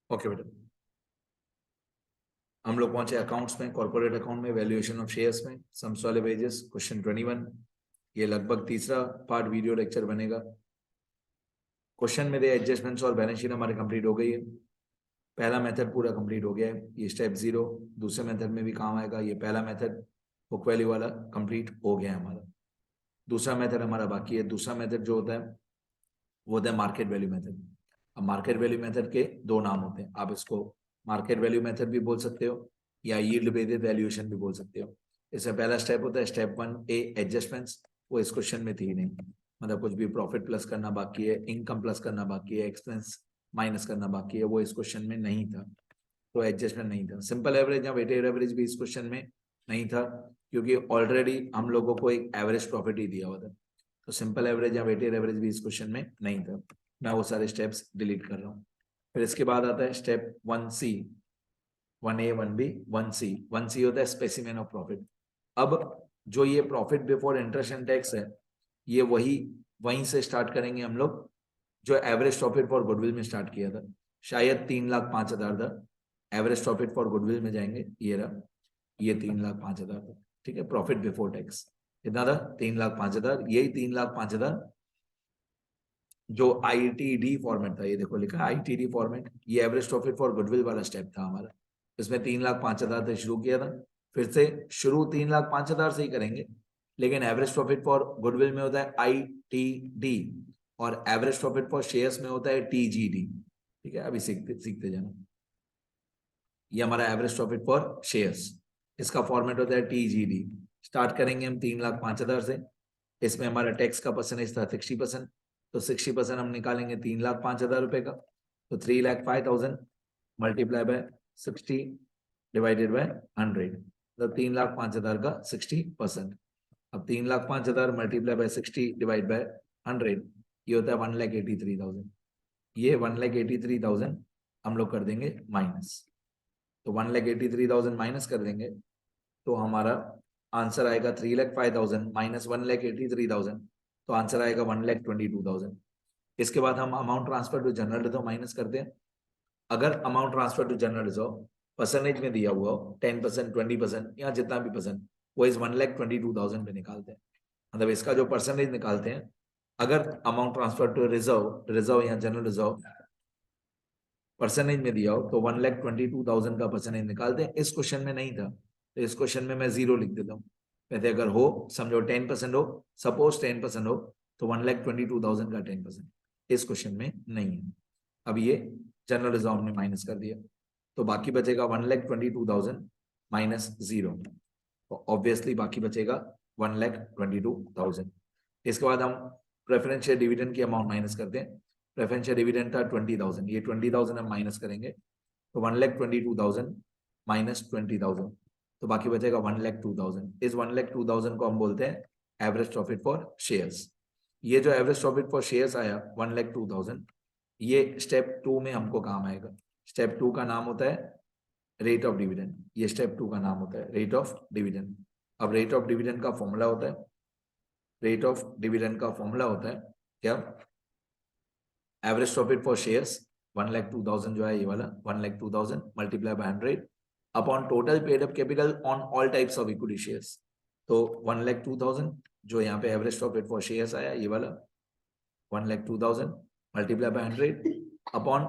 Okay बेटा, हम लोग पहुंचे अकाउंट्स में, कॉर्पोरेट अकाउंट में, वैल्यूएशन ऑफ शेयर्स में, सम्स वाले पेजेस, क्वेश्चन 21। ये लगभग तीसरा पार्ट वीडियो लेक्चर बनेगा। क्वेश्चन में दे एडजस्टमेंट्स और बैलेंस शीट हमारे कंप्लीट हो गई है। पहला मेथड पूरा कंप्लीट हो गया है, ये स्टेप 0 दूसरे मेथड में भी काम आएगा। ये पहला मेथड बुक वैल्यू वाला कंप्लीट हो गया है हमारा। दूसरा मेथड हमारा बाकी है। दूसरा मेथड जो होता है वो होता है मार्केट वैल्यू मेथड। अब मार्केट वैल्यू मेथड के दो नाम होते हैं, आप इसको मार्केट वैल्यू मेथड भी बोल सकते हो या यील्ड बेस्ड वैल्यूएशन भी बोल सकते हो। इसमें पहला स्टेप होता है स्टेप 1A एडजस्टमेंट्स, वो इस क्वेश्चन में थी नहीं, मतलब कुछ भी प्रॉफिट प्लस करना बाकी है, इनकम प्लस करना बाकी है, एक्सपेंस माइनस करना बाकी है, वो इस क्वेश्चन में नहीं था, तो एडजस्टमेंट नहीं था। सिंपल एवरेज या वेटेड एवरेज भी इस क्वेश्चन में नहीं था, क्योंकि ऑलरेडी हम लोगों को एक एवरेज प्रॉफिट ही दिया हुआ था, तो सिंपल एवरेज या वेटेड एवरेज भी इस क्वेश्चन में नहीं था। मैं वो सारे स्टेप्स डिलीट कर रहा हूँ। फिर इसके बाद आता है step 1C, 1A 1B 1C। 1C होता है स्पेसिमेन ऑफ प्रॉफिट। अब जो ये profit before interest and tax है, ये वहीं से स्टार्ट करेंगे हम लोग जो एवरेज प्रॉफिट फॉर गुडविल में स्टार्ट किया था। शायद 3,05,000 था, एवरेज प्रॉफिट फॉर गुडविल में जाएंगे, ये रहा, ये 3,05,000 था। ठीक है, प्रॉफिट बिफोर टैक्स कितना था? 3,05,000। यही 3,05,000 जो आईटीडी फॉर्मेट था, ये देखो लिखा है आईटीडी फॉर्मेट, ये एवरेज प्रॉफिट फॉर गुडविल वाला स्टेप था हमारा। इसमें 3,05,000 से शुरू किया था, फिर से शुरू 3,05,000 से ही करेंगे, लेकिन एवरेज प्रॉफिट फॉर गुडविल में होता है आईटीडी और एवरेज प्रॉफिट फॉर शेयर्स में होता है टीजीडी। ठीक है, अभी सीखते सीखते जाना। ये हमारा एवरेज प्रॉफिट फॉर शेयर्स, इसका फॉर्मेट होता है टीजीडी। स्टार्ट करेंगे हम 3,05,000 से। इसमें हमारा टैक्स का परसेंटेज था 60%, तो 60% हम निकालेंगे 3,05,000 रुपए का, तो 3,05,000 मल्टीप्लाई बाय 60 डिवाइडेड बाय 100, तो 3,05,000 का 60%। अब 3,05,000 मल्टीप्लाई बाय 60 डिवाइड बाय 100, ये होता है 1,83,000। ये 1,83,000 हम लोग कर देंगे माइनस, तो 1,83,000 माइनस कर देंगे तो हमारा आंसर आएगा 3,05,000 माइनस 1,83,000, तो आंसर आएगा 1,22,000। इसके बाद हम amount transfer to general reserve minus करते हैं। अगर amount transfer to general reserve percentage में दिया हुआ हो 10%, 20% या जितना भी परसेंट, वो इस 1,22,000 पे निकालते हैं। मतलब इसका जो परसेंटेज निकालते हैं, अगर अमाउंट ट्रांसफर टू रिजर्व या जनरल रिजर्व परसेंटेज में दिया हो तो 1,22,000 का परसेंटेज निकालते हैं। इस क्वेश्चन में नहीं था, तो इस क्वेश्चन में मैं 0 लिख देता हूँ। कहते अगर हो, समझो 10% हो, सपोज 10% हो, तो 1,22,000 का 10% इस क्वेश्चन में नहीं है। अब ये जनरल रिजर्व ने माइनस कर दिया, तो बाकी बचेगा 1,22,000 माइनस 0, तो ऑब्वियसली बाकी बचेगा 1,22,000। इसके बाद हम प्रेफरेंशियल डिविडेंड की अमाउंट माइनस करते हैं। प्रेफरेंशियल डिविडेंड था 20,000, ये 20,000 हम माइनस करेंगे, तो 1,22,000 माइनस 20,000, तो बाकी बचेगा 1,02,000। इस 1,02,000 को हम बोलते हैं एवरेज प्रॉफिट फॉर शेयर्स। ये जो एवरेज प्रॉफिट फॉर शेयर्स आया 1,02,000, ये स्टेप 2 में हमको काम आएगा। स्टेप 2 का नाम होता है रेट ऑफ डिविडेंड। ये स्टेप 2 का नाम होता है रेट ऑफ डिविडेंड। अब रेट ऑफ डिविडेंड का फॉर्मूला होता है, रेट ऑफ डिविडेंड का फॉर्मूला होता है क्या? एवरेज प्रॉफिट फॉर शेयर्स 1,02,000 जो है ये वाला 1,02,000 multiply by 100 upon total paid up capital on all types of equity shares. तो 1,02,000 जो यहाँ पे एवरेज प्रॉफिट फॉर शेयर्स आया ये वाला 1,02,000 multiply by 100 upon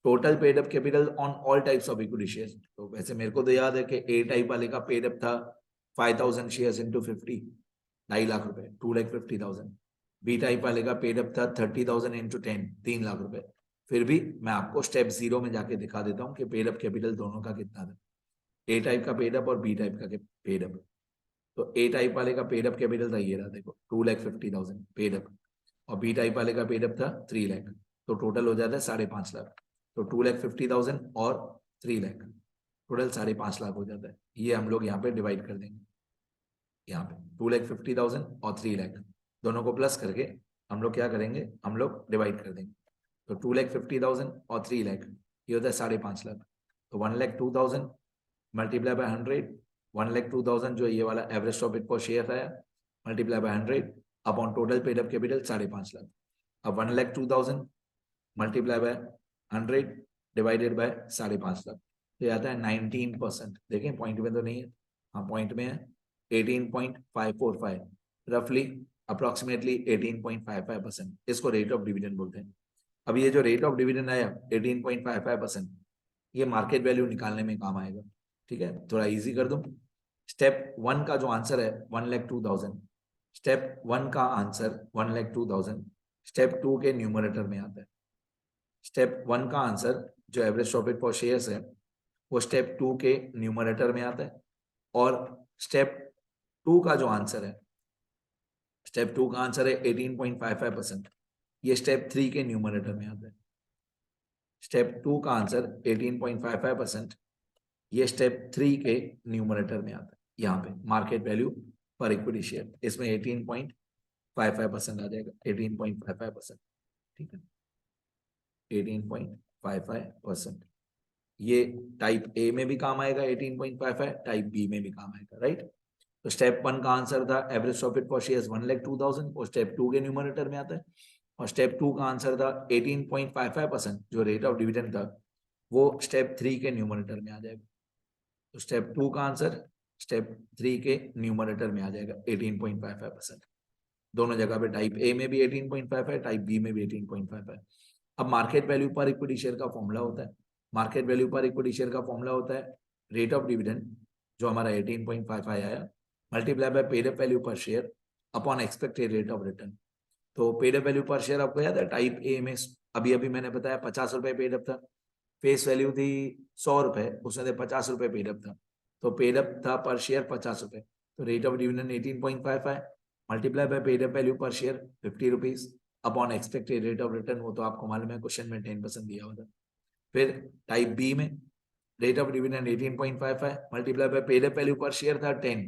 total paid up capital on all types of equity shares. तो वैसे मेरे को तो याद है कि ए टाइप वाले का पेड अप था 5,000 शेयर्स इंटू 50, 2.5 लाख रुपए, 2,50,000। बी टाइप वाले का पेड अप था 30,000 इंटू 10, 3 लाख रुपए। फिर भी मैं आपको स्टेप 0 में जाके दिखा देता हूँ कि पेड अप कैपिटल दोनों का कितना था, ए टाइप का पेड अप और बी टाइप का पेड अप। तो ए टाइप वाले का पेड अप कैपिटल था ये रहा, देखो 2,50,000 पेड अप, और बी टाइप वाले का पेड अप था 3 लाख, तो टोटल हो जाता है 5.5 लाख। तो 2,50,000 और 3 लाख, टोटल 5.5 लाख हो जाता है। ये हम लोग यहाँ पे डिवाइड कर देंगे, यहाँ पे 2,50,000 और 3 लाख दोनों को प्लस करके हम लोग क्या करेंगे, हम लोग डिवाइड कर देंगे। तो 2,50,000 और 3 लाख ये होता है 5.5 लाख, तो 1,02,000 मल्टीप्लाई बाय 100, 1,02,000 जो ये वाला एवरेज प्रॉफिट पर शेयर आया multiply bye 100 upon total paid up capital 5.5 lakh. अब 1,02,000 multiply by 100 divided by 5.5 lakh, तो ये आता है 19%। देखें पॉइंट में तो नहीं है, हाँ पॉइंट में है, 18.545 रफली अप्रोक्सीमेटली 18.55%, इसको रेट ऑफ डिविडेंड बोलते हैं। अब ये जो रेट ऑफ डिविडेंड आया 18.55%, ये मार्केट वैल्यू निकालने में काम आएगा। ठीक है, थोड़ा इजी कर दूं। स्टेप 1 का जो आंसर है 1,02,000, स्टेप 1 का आंसर 1,02,000 स्टेप 2 के न्यूमरेटर में आता है। स्टेप 1 का आंसर जो एवरेज प्रॉफिट फॉर शेयर्स है वो स्टेप 2 के न्यूमरेटर में आता है, और स्टेप 2 का जो आंसर है, स्टेप 2 का आंसर है 18.55%, ये स्टेप 3 के न्यूमरेटर में आता है। स्टेप 2 का आंसर 18.55%, ये स्टेप 3 के न्यूमरेटर में आता है। यहाँ पे market value per equity share, इसमें 18.55% आ जाएगा, 18.55%। ठीक है, 18.55%। ये टाइप ए में भी काम आएगा 18.55, टाइप बी में भी काम आएगा, राइट। तो स्टेप 1 का आंसर था एवरेज प्रॉफिट फॉर शेयर्स 1,02,000, और स्टेप 2 के न्यूमरेटर में आता है। और स्टेप 2 का आंसर था 18.55%, जो रेट ऑफ डिविडेंड था वो स्टेप 3 के न्यूमरेटर में आ जाएगा। तो स्टेप 2 का आंसर स्टेप 3 के न्यूमरेटर में आ जाएगा 18.55%। दोनों जगह पे टाइप ए में भी 18.55, टाइप बी में भी 18.55। अब market value per equity share का फॉर्मूला होता है, market value per equity share का फॉर्मूला होता है रेट ऑफ डिविडेंड, जो हमारा 18.55 आया, multiply by paid up value per share upon expected rate of return. तो paid up value per share आपको याद है, टाइप ए में अभी अभी मैंने बताया 50 रुपए पेड अप था, फेस वैल्यू थी 100 रुपए, उसमें 50 रुपए पेड अप था, तो पेड अप था पर शेयर 50 रुपए, तो rate of dividend 18.55 multiply by paid up value per share 50 rupees upon expected rate of return, वो तो आपको मालूम है क्वेश्चन में 10% दिया होता। फिर टाइप बी में rate of dividend 18.55 multiply by paid up value per share था 10,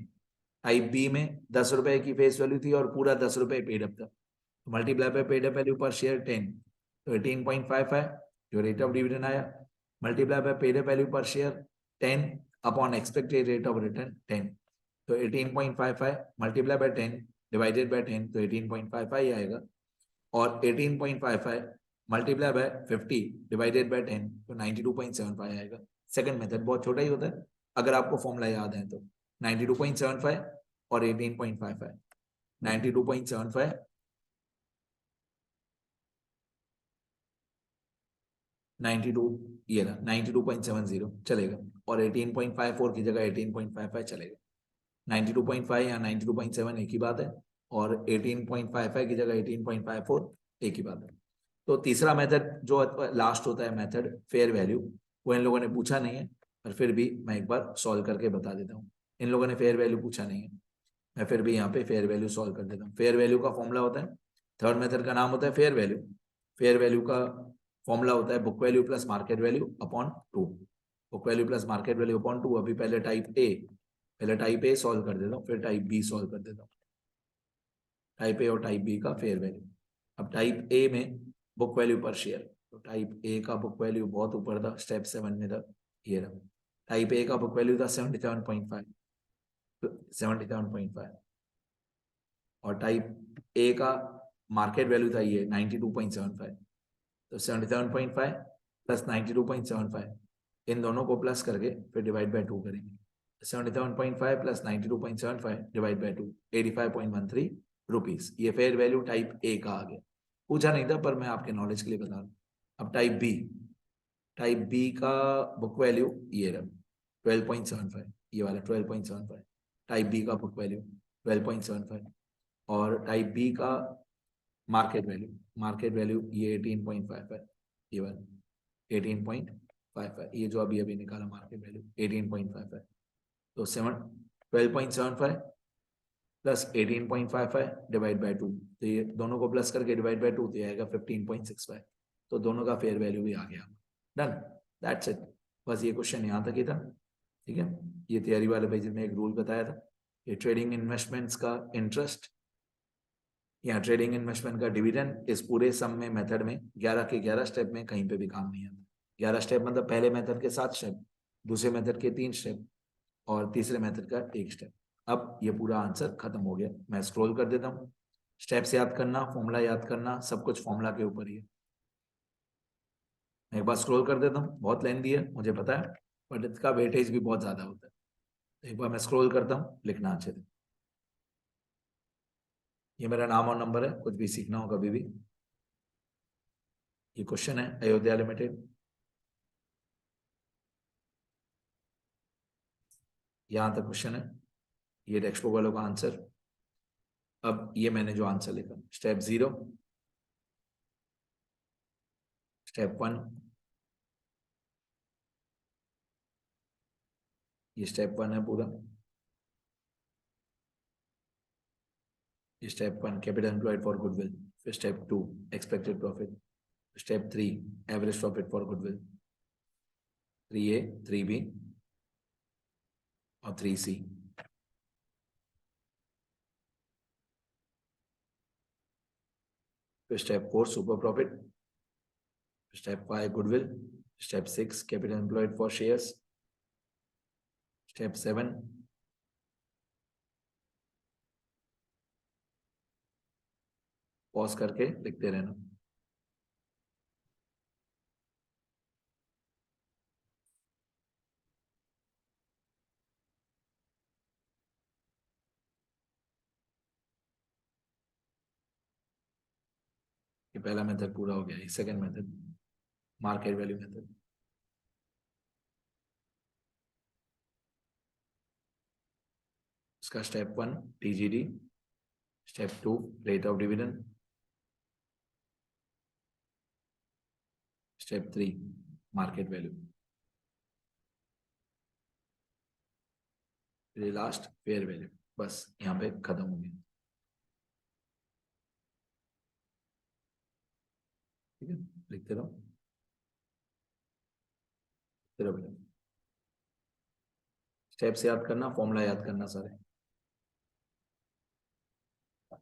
टाइप बी में 10 रुपए की फेस वैल्यू थी और पूरा 10 रुपए पेड अप था, तो multiply by paid up value per share 10, तो 18.55 जो रेट ऑफ डिविडेंड आया, multiply by paid up value per share 10 upon expected rate of return 10, तो 18.55 मल्टीप्लाई बाय 10 डिवाइडेड बाय 10, तो 18.55 आएगा, और 18.55 मल्टीप्लाई बाय 50 डिवाइडेड बाय 10, तो 92.75 आएगा। सेकंड मेथड बहुत छोटा ही होता है, अगर आपको फॉर्मूला याद है तो 92.75 और 18.55, 92.75 92, ये रहा 92.70 चलेगा, और 18.54 की जगह 18.55 चलेगा। 92.5 या 92.7 एक ही बात है, और 18.55 की जगह 18.54 एक ही बात है। तो तीसरा मेथड जो लास्ट होता है मेथड फेयर वैल्यू, वो इन लोगों ने पूछा नहीं है, पर फिर भी मैं एक बार सॉल्व करके बता देता हूँ। इन लोगों ने फेयर वैल्यू पूछा नहीं है, मैं फिर भी यहाँ पे फेयर वैल्यू सॉल्व कर देता हूँ। फेयर वैल्यू का फॉर्मूला होता है, थर्ड मेथड का नाम होता है फेयर वैल्यू। फेयर वैल्यू का फॉर्मूला होता है book value plus market value upon 2, book value plus market value upon 2। अभी पहले टाइप ए सॉल्व कर देता हूँ, फिर टाइप बी सॉल्व कर देता हूँ, टाइप ए और टाइप बी का फेयर वैल्यू। अब टाइप ए में बुक वैल्यू पर शेयर, तो टाइप ए का बुक वैल्यू बहुत ऊपर था, स्टेप 7 में था, ये रहा। टाइप ए का बुक वैल्यू था 77.5, 77.5, और टाइप ए का मार्केट वैल्यू था ये 92.75, तो 77.5 प्लस 92.75, इन दोनों को प्लस करके फिर डिवाइड बाय 2 करेंगे। 77.5 प्लस 92.75 डिवाइड बाय 2, 85.13 रुपीज। ये फेयर वैल्यू टाइप ए का आ गया, पूछा नहीं था पर मैं आपके नॉलेज के लिए बता रहा हूँ। अब टाइप बी का बुक वैल्यू ये रहा 12.75, ये वाला 12.75, टाइप बी का बुक वैल्यू 12.75, और टाइप बी का मार्केट वैल्यू ये 18.55, ये वाला 18.55, ये जो अभी अभी निकाला मार्केट वैल्यू 18.55, तो 12.75 प्लस 18.55 डिवाइड बाय 2, तो ये दोनों को प्लस करके डिवाइड बाय 2 तो आएगा 15.65, तो दोनों का फेयर वैल्यू भी आ गया। डन, दैट्स इट, बस ये क्वेश्चन यहाँ तक ही था। ठीक है, ये थियरी वाले पेज में एक रूल बताया था, ये ट्रेडिंग इन्वेस्टमेंट्स का इंटरेस्ट या ट्रेडिंग इन्वेस्टमेंट का डिविडेंड, इस पूरे सम में मेथड में 11 के 11 स्टेप में कहीं पे भी काम नहीं आता। 11 स्टेप मतलब पहले मेथड के 7 स्टेप, दूसरे मेथड के 3 स्टेप, और तीसरे मेथड का 1 स्टेप। अब ये पूरा आंसर खत्म हो गया, मैं स्क्रॉल कर देता हूँ। स्टेप्स याद करना, फॉर्मूला याद करना, सब कुछ फॉर्मूला के ऊपर ही है। मैं एक बार स्क्रॉल कर देता हूँ, बहुत लेंथी है मुझे पता है, बट इसका वेटेज भी बहुत ज्यादा होता है। तो एक बार मैं स्क्रॉल करता हूँ, लिखना अच्छे से। ये मेरा नाम और नंबर है, कुछ भी सीखना हो कभी भी। ये क्वेश्चन है अयोध्या लिमिटेड, यहां तक क्वेश्चन है। ये टेक्स्ट बुक वालों का आंसर। अब ये मैंने जो आंसर लिखा, स्टेप 0, स्टेप 1, ये स्टेप 1 है पूरा। Step 1 capital employed for goodwill, फिर step 2 expected profit, step 3 average profit for goodwill, 3A, 3B और 3C। फिर step 4 super profit, step 5 goodwill, step 6 capital employed for shares, step 7 pause करके लिखते रहना। ये पहला मेथड पूरा हो गया। ये second method, market value method. इसका step 1 TGD, step 2 rate of dividend, step 3 market value, फिर लास्ट फेयर वैल्यू। बस यहाँ पे खत्म हो गया। ठीक है, लिखते रहो, लिखते रहो बेटा। स्टेप्स याद करना, फॉर्मूला याद करना सारे।